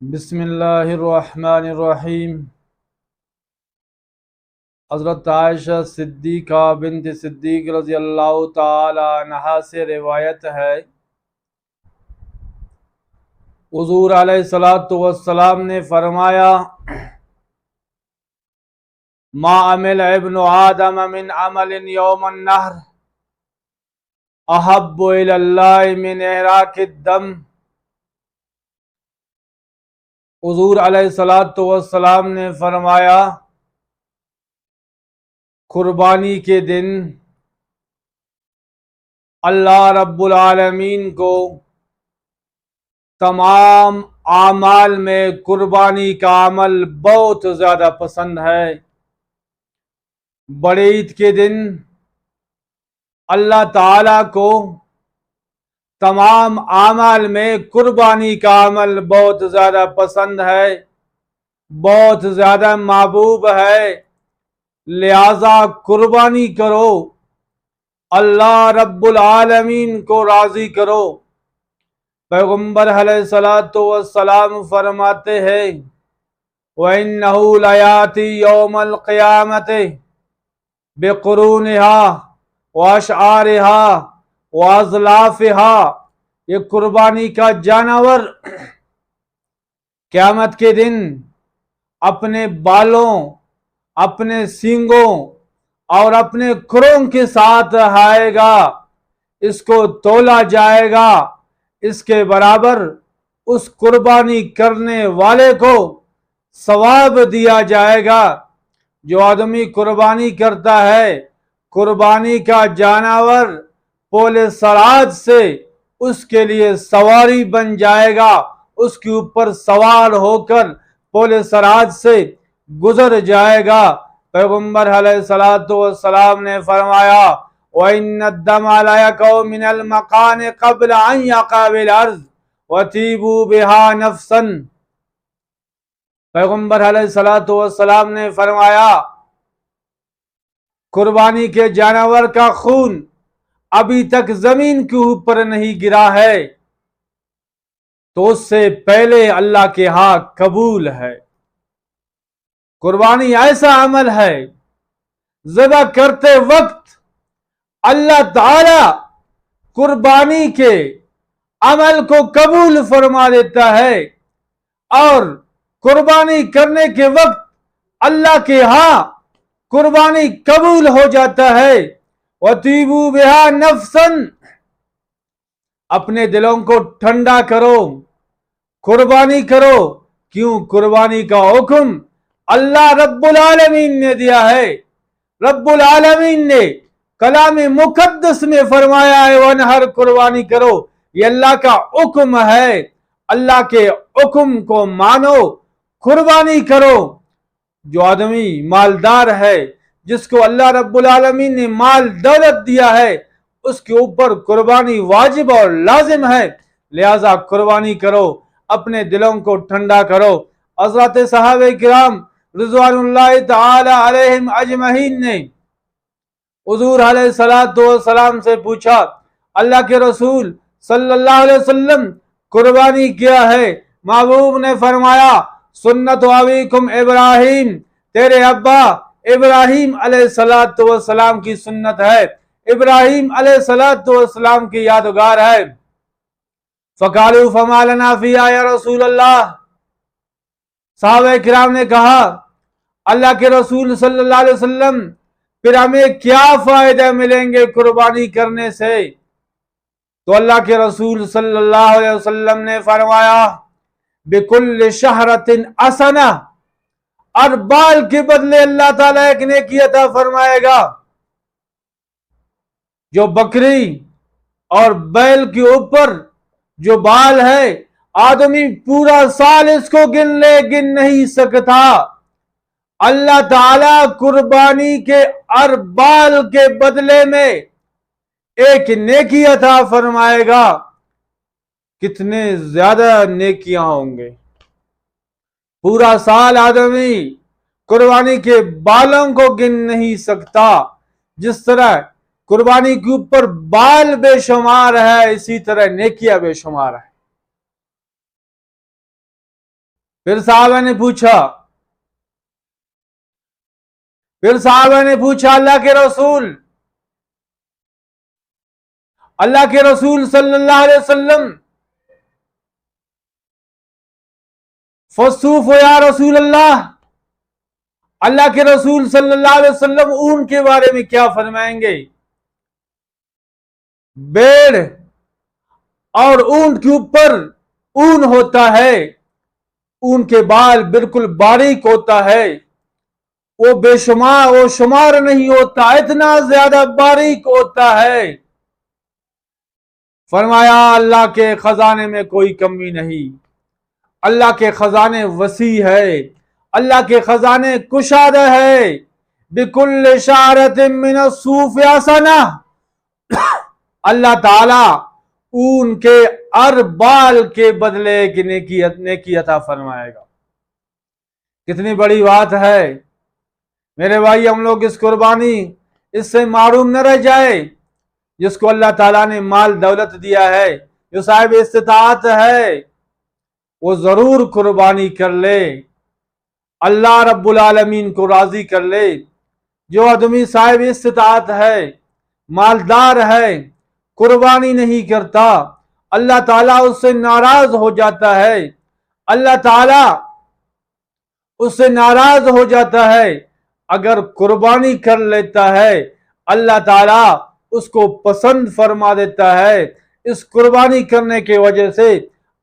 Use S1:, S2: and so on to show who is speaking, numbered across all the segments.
S1: बिस्मिल्लाहिर्रहमानिर्रहीम। हज़रत आयशा सिद्दीक़ा बिन्त सिद्दीक़ रज़ियल्लाहु ताला अन्हा से रिवायत है, हुज़ूर अलैहिस्सलातु वस्सलाम ने फरमाया, मा अमिल इब्नु आदम मिन अमलिन यौमन नहर अहब्बु इलल्लाहि मिन इहराक़िद दम। हुज़ूर अलैहिस्सलातु वस्सलाम ने फरमाया, कुर्बानी के दिन अल्लाह रब्बुल आलमीन को तमाम आमाल में कुर्बानी का अमल बहुत ज़्यादा पसंद है। बड़े ईद के दिन अल्लाह ताला को तमाम आमाल में कुर्बानी का अमल बहुत ज़्यादा पसंद है, बहुत ज़्यादा महबूब है। लिहाजा कुर्बानी करो, अल्लाह रब्बुल आलमीन को राज़ी करो। पैगम्बर अलैहिस्सलातु वस्सलाम फरमाते हैं, व इन्नहु लयाती यौमल क़ियामति बिक़ुरूनिहा व अशआरिहा व अज़लाफ़िहा। ये कुर्बानी का जानवर क़यामत के दिन अपने बालों, अपने सींगों और अपने खुरों के साथ आएगा। इसको तोला जाएगा, इसके बराबर उस कुर्बानी करने वाले को सवाब दिया जाएगा। जो आदमी कुर्बानी करता है, कुर्बानी का जानवर पोले सराज से उसके लिए सवारी बन जाएगा, उसके ऊपर सवार होकर पोले सराज से गुजर जाएगा। पैगम्बर अलैहिस्सलातु वस्सलाम ने फरमाया, व इन्नद्दमा ला यक़उ मिनल मकान क़ब्ल अन यक़अ बिल अर्ज़ व तीबू बिहा नफ़्सन। पैगम्बर अलैहिस्सलातु वस्सलाम ने फरमाया, कुर्बानी के जानवर का खून अभी तक जमीन के ऊपर नहीं गिरा है तो उससे पहले अल्लाह के यहाँ कबूल है। कुर्बानी ऐसा अमल है, ज़िबा करते वक्त अल्लाह ताला कुर्बानी के अमल को कबूल फरमा देता है और कुर्बानी करने के वक्त अल्लाह के यहाँ कुर्बानी कबूल हो जाता है। वतीबू बिहा नफ्सन, अपने दिलों को ठंडा करो, कुर्बानी करो। क्यों? कुर्बानी का हुक्म अल्लाह रब्बुल आलमीन ने दिया है। रब्बुल आलमीन ने कलाम मुकद्दस में फरमाया है, वनहर, कुर्बानी करो। ये अल्लाह का हुक्म है। अल्लाह के हुक्म को मानो, कुर्बानी करो। जो आदमी मालदार है, जिसको अल्लाह रब्बुल आलमीन ने माल दौलत दिया है, उसके ऊपर कुर्बानी वाजिब और लाजिम है। लिहाजा कुर्बानी करो, अपने दिलों को ठंडा करो। हज़रत सहाबे किराम रिज़वानुल्लाहि ताला अलैहिम अजमईन ने हुज़ूर अलैहिस्सलातु वस्सलाम से पूछा, अल्लाह के रसूल सल्लल्लाहु अलैहि वसल्लम, कुर्बानी क्या है? महबूब ने फरमाया, सुन्नत अबीकुम इब्राहिम, तेरे अब्बा इब्राहिम अलैहिस्सलातु वस्सलाम की सुन्नत है, इब्राहिम अलैहिस्सलातु वस्सलाम की यादगार है। फ़क़ालू फ़मा लना फ़ीहा या रसूल अल्लाह। सहाबा किराम ने कहा, अल्लाह के रसूल सल्लल्लाहु अलैहि वसल्लम, फिर हमें क्या फायदा मिलेंगे कुर्बानी करने से? तो अल्लाह के रसूल सल्लल्लाहु अलैहि वसल्लम ने फरमाया, बिकुल्ल शहरतिन असना, और बाल के बदले अल्लाह ताला एक नेकी अता फरमाएगा। जो बकरी और बैल के ऊपर जो बाल है, आदमी पूरा साल इसको गिन ले, गिन नहीं सकता। अल्लाह ताला कुर्बानी के हर बाल के बदले में एक नेकी अता फरमाएगा। कितने ज्यादा नेकियां होंगे। पूरा साल आदमी कुर्बानी के बालों को गिन नहीं सकता। जिस तरह कुर्बानी के ऊपर बाल बेशुमार है, इसी तरह नेकियां बेशुमार है। फिर साहबा ने पूछा अल्लाह के रसूल सल्लल्लाहु अलैहि वसल्लम, फसूफ या रसूल अल्लाह के रसूल सल्लल्लाहु अलैहि वसल्लम ऊन के बारे में क्या फरमाएंगे? भेड़ और ऊंट के ऊपर ऊन होता है, ऊन के बाल बिल्कुल बारीक होता है, वो बेशुमार, वो शुमार नहीं होता, इतना ज्यादा बारीक होता है। फरमाया अल्लाह के खजाने में कोई कमी नहीं, अल्लाह के खजाने वसी है, अल्लाह के खजाने कुशादा है। बिकुल्ल शारत मिन सूफ यासना, अल्लाह ताला ऊन के हर बाल के बदले की नेकी अता फरमाएगा। कितनी बड़ी बात है मेरे भाई। हम लोग इस कुर्बानी इससे मारूम न रह जाए। जिसको अल्लाह ताला ने माल दौलत दिया है, जो साहिब इस्तिताअत है, वो जरूर कुर्बानी कर ले, अल्लाह रब्बुल आलमीन को राजी कर ले। जो आदमी साहिब इस्तिताअत है, मालदार है, कुर्बानी नहीं करता, अल्लाह ताला उससे नाराज हो जाता है, अल्लाह ताला उससे नाराज हो जाता है। अगर कुर्बानी कर लेता है, अल्लाह ताला उसको पसंद फरमा देता है। इस कुर्बानी करने के वजह से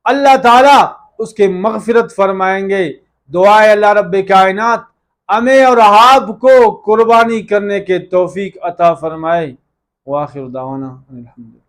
S1: अल्लाह ताला उसके मगफिरत फरमाएंगे। दुआ है अल्लाह रब्बे कायनात हमें और आपको कुर्बानी करने के तौफीक अता फरमाए। वाखिर दावाना अल्हम्दुलिल्लाह।